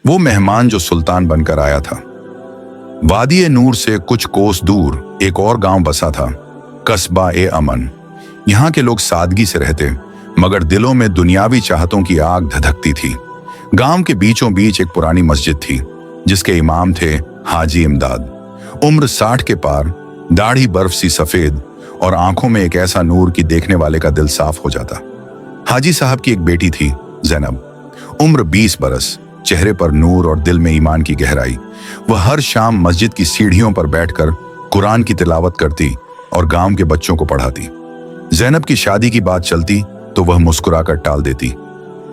वो मेहमान जो सुल्तान बनकर आया था। वादी नूर से कुछ कोस दूर एक और गांव बसा था, कस्बा ए अमन। यहाँ के लोग सादगी से रहते, मगर दिलों में दुनियावी चाहतों की आग धधकती थी। गांव के बीचों बीच एक पुरानी मस्जिद थी, जिसके इमाम थे हाजी इमदाद। उम्र 60 के पार, दाढ़ी बर्फ सी सफेद और आंखों में एक ऐसा नूर कि देखने वाले का दिल साफ हो जाता। हाजी साहब की एक बेटी थी, जैनब। उम्र 20 बरस, चेहरे पर नूर और दिल में ईमान की गहराई। वह हर शाम मस्जिद की सीढ़ियों पर बैठकर कुरान की तिलावत करती और गांव के बच्चों को पढ़ाती। जैनब की शादी की बात चलती तो वह मुस्कुराकर टाल देती।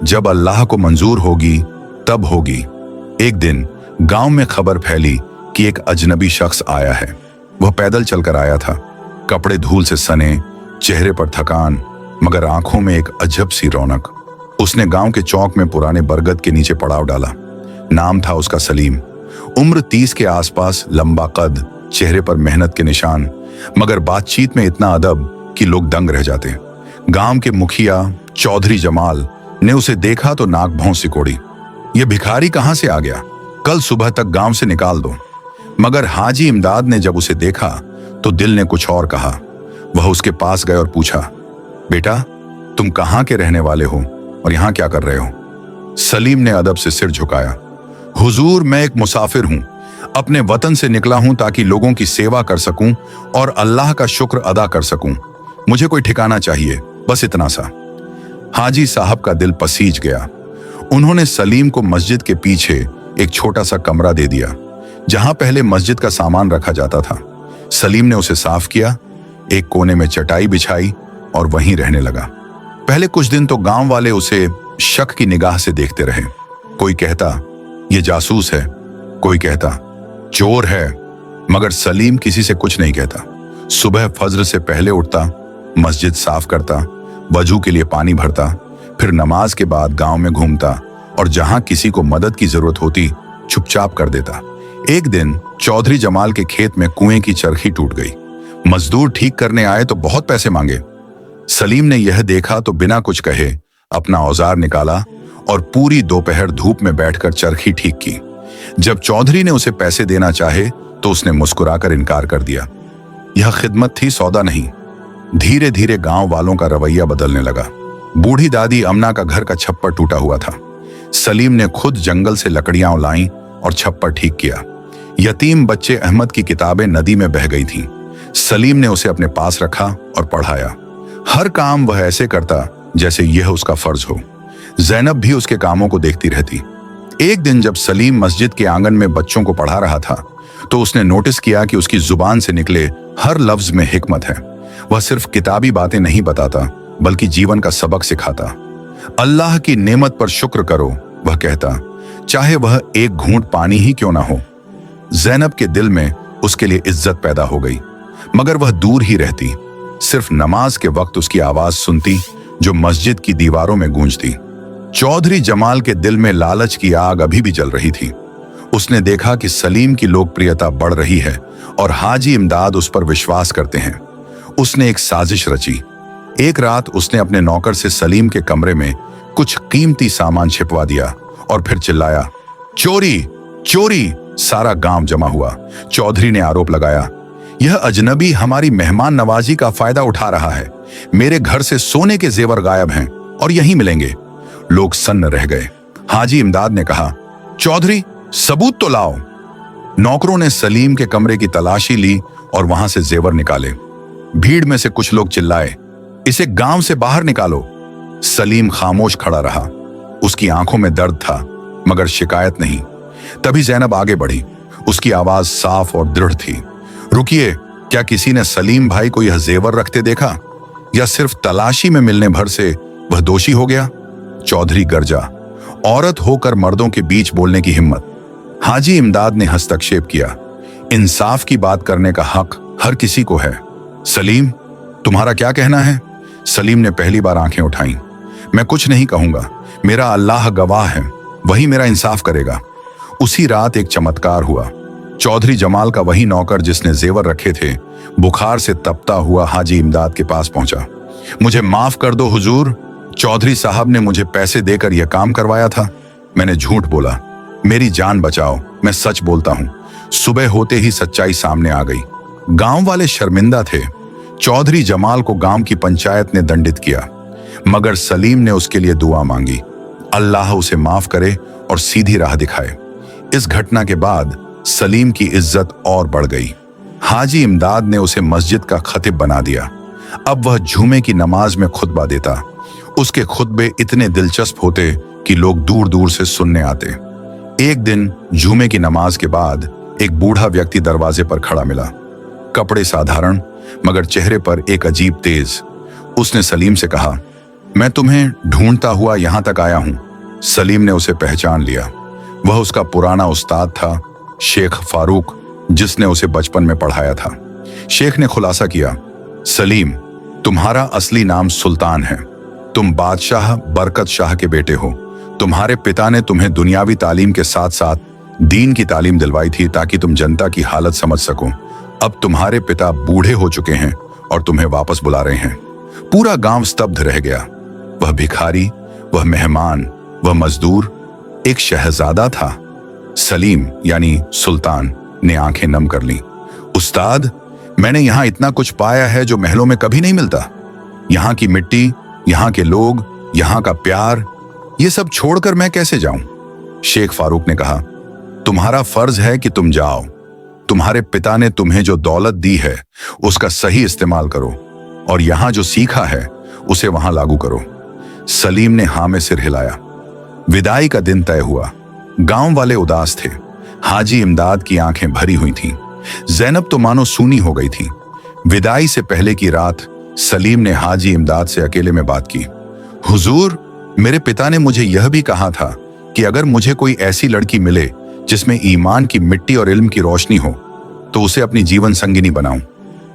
जब अल्लाह को मंजूर होगी तब होगी। एक दिन गांव में खबर फैली कि एक अजनबी शख्स आया है। वह पैदल चलकर आया था, कपड़े धूल से सने, चेहरे पर थकान, मगर आंखों में एक अजब सी रौनक। उसने गांव के चौक में पुराने बरगद के नीचे पड़ाव डाला। नाम था उसका सलीम। उम्र 30 के आसपास, लंबा कद, चेहरे पर मेहनत के निशान, मगर बातचीत में इतना अदब कि लोग दंग रह जाते। गांव के मुखिया चौधरी जमाल ने उसे देखा तो नाक भौं सिकोड़ी। यह भिखारी कहां से आ गया? कल सुबह तक गांव से निकाल दो। मगर हाजी इमदाद ने जब उसे देखा तो दिल ने कुछ और कहा। वह उसके पास गए और पूछा, बेटा, तुम कहां के रहने वाले हो और यहां क्या कर रहे हो? सलीम ने अदब से सिर झुकाया। हुजूर, मैं एक मुसाफिर हूं। अपने वतन से निकला हूं ताकि लोगों की सेवा कर सकूं और अल्लाह का शुक्र अदा कर सकूं। मुझे कोई ठिकाना चाहिए, बस इतना सा। हाजी साहब का दिल पसीज गया। उन्होंने सलीम को मस्जिद के पीछे एक छोटा सा कमरा दे दिया, जहां पहले मस्जिद का सामान रखा जाता था। सलीम ने उसे साफ किया, एक कोने में चटाई बिछाई और वहीं रहने लगा। पहले कुछ दिन तो गांव वाले उसे शक की निगाह से देखते रहे। कोई कहता ये जासूस है, कोई कहता चोर है, मगर सलीम किसी से कुछ नहीं कहता। सुबह फज्र से पहले उठता, मस्जिद साफ करता, वजू के लिए पानी भरता, फिर नमाज के बाद गांव में घूमता और जहां किसी को मदद की जरूरत होती चुपचाप कर देता। एक दिन चौधरी जमाल के खेत में कुएं की चरखी टूट गई। मजदूर ठीक करने आए तो बहुत पैसे मांगे। सलीम ने यह देखा तो बिना कुछ कहे अपना औजार निकाला और पूरी दोपहर धूप में बैठकर चरखी ठीक की। जब चौधरी ने उसे पैसे देना चाहे तो उसने मुस्कुराकर इनकार कर दिया। यह खिदमत थी, सौदा नहीं। धीरे धीरे गांव वालों का रवैया बदलने लगा। बूढ़ी दादी अमना का घर का छप्पर टूटा हुआ था। सलीम ने खुद जंगल से लकड़ियां लाईं और छप्पर ठीक किया। यतीम बच्चे अहमद की किताबें नदी में बह गई थीं। सलीम ने उसे अपने पास रखा और पढ़ाया। हर काम वह ऐसे करता जैसे यह उसका फर्ज हो। जैनब भी उसके कामों को देखती रहती। एक दिन जब सलीम मस्जिद के आंगन में बच्चों को पढ़ा रहा था तो उसने नोटिस किया कि उसकी जुबान से निकले हर लफ्ज में हिकमत है। वह सिर्फ किताबी बातें नहीं बताता, बल्कि जीवन का सबक सिखाता। अल्लाह की नेमत पर शुक्र करो, वह कहता, चाहे वह एक घूंट पानी ही क्यों ना हो। जैनब के दिल में उसके लिए इज्जत पैदा हो गई, मगर वह दूर ही रहती। सिर्फ नमाज के वक्त उसकी आवाज सुनती, जो मस्जिद की दीवारों में गूंजती। चौधरी जमाल के दिल में लालच की आग अभी भी जल रही थी। उसने देखा कि सलीम की लोकप्रियता बढ़ रही है और हाजी इमदाद उस पर विश्वास करते हैं। उसने एक साजिश रची। एक रात उसने अपने नौकर से सलीम के कमरे में कुछ कीमती सामान छिपवा दिया और फिर चिल्लाया, चोरी चोरी। सारा गांव जमा हुआ। चौधरी ने आरोप लगाया, यह अजनबी हमारी मेहमान नवाजी का फायदा उठा रहा है। मेरे घर से सोने के जेवर गायब हैं और यहीं मिलेंगे। लोग सन्न रह गए। हाजी इमदाद ने कहा, चौधरी, सबूत तो लाओ। नौकरों ने सलीम के कमरे की तलाशी ली और वहां से जेवर निकाले। भीड़ में से कुछ लोग चिल्लाए, इसे गांव से बाहर निकालो। सलीम खामोश खड़ा रहा। उसकी आंखों में दर्द था, मगर शिकायत नहीं। तभी जैनब आगे बढ़ी। उसकी आवाज साफ और दृढ़ थी। रुकिए, क्या किसी ने सलीम भाई को यह जेवर रखते देखा, या सिर्फ तलाशी में मिलने भर से वह दोषी हो गया? चौधरी गरजा। औरत होकर मर्दों के बीच बोलने की हिम्मत। हाजी इमदाद ने हस्तक्षेप किया, इंसाफ की बात करने का हक हर किसी को है। सलीम, तुम्हारा क्या कहना है? सलीम ने पहली बार आंखें उठाईं। मैं कुछ नहीं कहूंगा, मेरा अल्लाह गवाह है, वही मेरा इंसाफ करेगा। उसी रात एक चमत्कार हुआ। चौधरी जमाल का वही नौकर जिसने जेवर रखे थे, बुखार से तपता हुआ हाजी इमदाद के पास पहुंचा। मुझे माफ कर दो हुजूर, चौधरी साहब ने मुझे पैसे देकर यह काम करवाया था। मैंने झूठ बोला। मेरी जान बचाओ, मैं सच बोलता हूं। सुबह होते ही सच्चाई सामने आ गई। गांव वाले शर्मिंदा थे। चौधरी जमाल को गांव की पंचायत ने दंडित किया, मगर सलीम ने उसके लिए दुआ मांगी, अल्लाह उसे माफ करे और सीधी राह दिखाए। इस घटना के बाद सलीम की इज्जत और बढ़ गई। हाजी इमदाद ने उसे मस्जिद का खतीब बना दिया। अब वह जुमे की नमाज में खुतबा देता। उसके खुतबे इतने दिलचस्प होते कि लोग दूर दूर से सुनने आते। एक दिन जुमे की नमाज के बाद एक बूढ़ा व्यक्ति दरवाजे पर खड़ा मिला। कपड़े साधारण, मगर चेहरे पर एक अजीब तेज। उसने सलीम से कहा, मैं तुम्हें ढूंढता हुआ यहां तक आया हूं। सलीम ने उसे पहचान लिया। वह उसका पुराना उस्ताद था, शेख फारूक, जिसने उसे बचपन में पढ़ाया था। शेख ने खुलासा किया, सलीम, तुम्हारा असली नाम सुल्तान है। तुम बादशाह बरकत शाह के बेटे हो। तुम्हारे पिता ने तुम्हें दुनियावी तालीम के साथ साथ दीन की तालीम दिलवाई थी ताकि तुम जनता की हालत समझ सको। अब तुम्हारे पिता बूढ़े हो चुके हैं और तुम्हें वापस बुला रहे हैं। पूरा गांव स्तब्ध रह गया। वह भिखारी, वह मेहमान, वह मजदूर एक शहजादा था। सलीम यानी सुल्तान ने आंखें नम कर लीं। उस्ताद, मैंने यहां इतना कुछ पाया है जो महलों में कभी नहीं मिलता। यहां की मिट्टी, यहां के लोग, यहां का प्यार, ये सब छोड़कर मैं कैसे जाऊं? शेख फारूक ने कहा, तुम्हारा फर्ज है कि तुम जाओ। तुम्हारे पिता ने तुम्हें जो दौलत दी है उसका सही इस्तेमाल करो और यहां जो सीखा है उसे वहां लागू करो। सलीम ने हां में सिर हिलाया। विदाई का दिन तय हुआ। गांव वाले उदास थे। हाजी इमदाद की आंखें भरी हुई थीं। जैनब तो मानो सूनी हो गई थी। विदाई से पहले की रात सलीम ने हाजी इमदाद से अकेले में बात की। हुजूर, मेरे पिता ने मुझे यह भी कहा था कि अगर मुझे कोई ऐसी लड़की मिले जिसमें ईमान की मिट्टी और इल्म की रोशनी हो तो उसे अपनी जीवन संगिनी बनाऊं।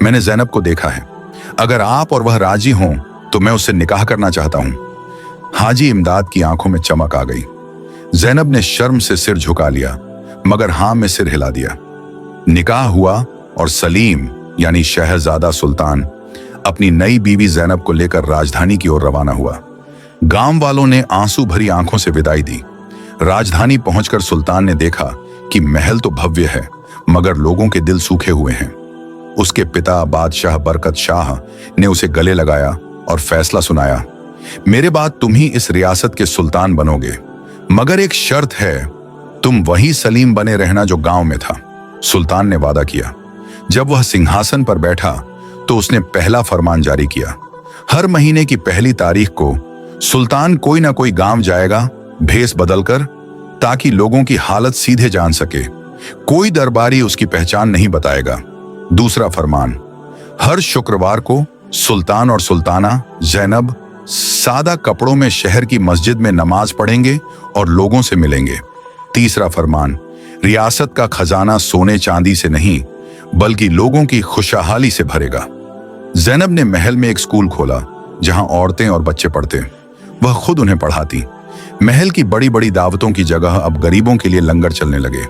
मैंने जैनब को देखा है। अगर आप और वह राजी हों तो मैं उससे निकाह करना चाहता हूं। हाजी इमदाद की आंखों में चमक आ गई। जैनब ने शर्म से सिर झुका लिया, मगर हां में सिर हिला दिया। निकाह हुआ और सलीम यानी शहजादा सुल्तान अपनी नई बीवी जैनब को लेकर राजधानी की ओर रवाना हुआ। गांव वालों ने आंसू भरी आंखों से विदाई दी। राजधानी पहुंचकर सुल्तान ने देखा कि महल तो भव्य है, मगर लोगों के दिल सूखे हुए हैं। उसके पिता बादशाह बरकत शाह ने उसे गले लगाया और फैसला सुनाया, मेरे बाद तुम ही इस रियासत के सुल्तान बनोगे, मगर एक शर्त है, तुम वही सलीम बने रहना जो गांव में था। सुल्तान ने वादा किया। जब वह सिंहासन पर बैठा तो उसने पहला फरमान जारी किया। हर महीने की पहली तारीख को सुल्तान कोई ना कोई गांव जाएगा भेष बदलकर, ताकि लोगों की हालत सीधे जान सके। कोई दरबारी उसकी पहचान नहीं बताएगा। दूसरा फरमान, हर शुक्रवार को सुल्तान और सुल्ताना जैनब सादा कपड़ों में शहर की मस्जिद में नमाज पढ़ेंगे और लोगों से मिलेंगे। तीसरा फरमान, रियासत का खजाना सोने चांदी से नहीं बल्कि लोगों की खुशहाली से भरेगा। जैनब ने महल में एक स्कूल खोला जहां औरतें और बच्चे पढ़ते। वह खुद उन्हें पढ़ाती। महल की बड़ी बड़ी दावतों की जगह अब गरीबों के लिए लंगर चलने लगे।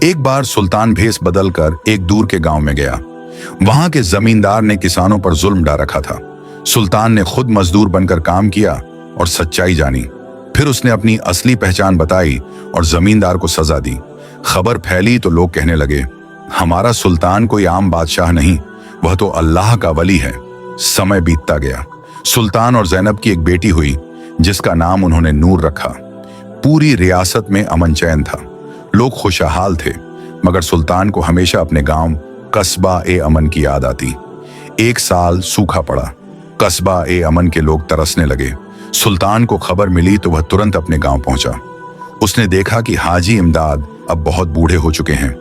एक बार सुल्तान भेष बदलकर एक दूर के गांव में गया। वहां के जमींदार ने किसानों पर जुल्म डा रखा था। सुल्तान ने खुद मजदूर बनकर काम किया और सच्चाई जानी। फिर उसने अपनी असली पहचान बताई और जमींदार को सजा दी। खबर फैली तो लोग कहने लगे, हमारा सुल्तान कोई आम बादशाह नहीं, वह तो अल्लाह का वली है। समय बीतता गया। सुल्तान और जैनब की एक बेटी हुई जिसका नाम उन्होंने नूर रखा। पूरी रियासत में अमन चैन था। लोग खुशहाल थे, मगर सुल्तान को हमेशा अपने गांव कस्बा ए अमन की याद आती। एक साल सूखा पड़ा। कस्बा ए अमन के लोग तरसने लगे। सुल्तान को खबर मिली तो वह तुरंत अपने गांव पहुंचा। उसने देखा कि हाजी इमदाद अब बहुत बूढ़े हो चुके हैं,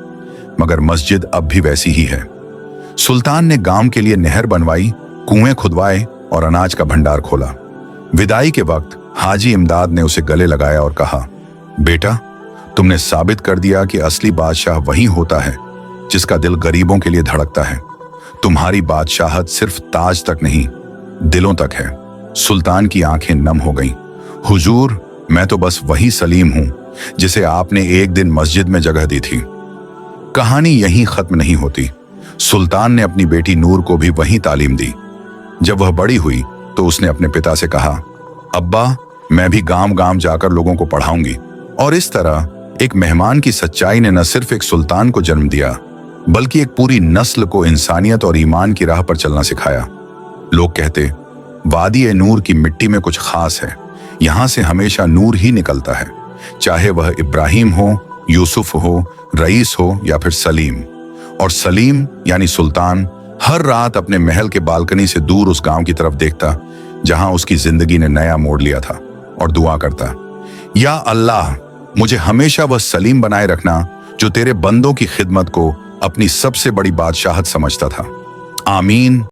मगर मस्जिद अब भी वैसी ही है। सुल्तान ने गांव के लिए नहर बनवाई, कुएं खुदवाए और अनाज का भंडार खोला। विदाई के वक्त हाजी इमदाद ने उसे गले लगाया और कहा, बेटा, तुमने साबित कर दिया कि असली बादशाह वही होता है जिसका दिल गरीबों के लिए धड़कता है। तुम्हारी बादशाहत सिर्फ ताज तक नहीं, दिलों तक है। सुल्तान की आंखें नम हो गईं। हुजूर, मैं तो बस वही सलीम हूं जिसे आपने एक दिन मस्जिद में जगह दी थी। कहानी यहीं खत्म नहीं होती। सुल्तान ने अपनी बेटी नूर को भी वही तालीम दी। जब वह बड़ी हुई तो उसने अपने पिता से कहा, अब्बा, मैं भी गांव गांव जाकर लोगों को पढ़ाऊंगी। और इस तरह एक मेहमान की सच्चाई ने न सिर्फ एक सुल्तान को जन्म दिया, बल्कि एक पूरी नस्ल को इंसानियत और ईमान की राह पर चलना सिखाया। लोग कहते, वादी ए नूर की मिट्टी में कुछ खास है, यहां से हमेशा नूर ही निकलता है, चाहे वह इब्राहिम हो, यूसुफ हो, रईस हो या फिर सलीम। और सलीम यानी सुल्तान हर रात अपने महल के बालकनी से दूर उस गांव की तरफ देखता जहां उसकी जिंदगी ने नया मोड़ लिया था, और दुआ करता, या अल्लाह, मुझे हमेशा वह सलीम बनाए रखना जो तेरे बंदों की खिदमत को अपनी सबसे बड़ी बादशाहत समझता था। आमीन।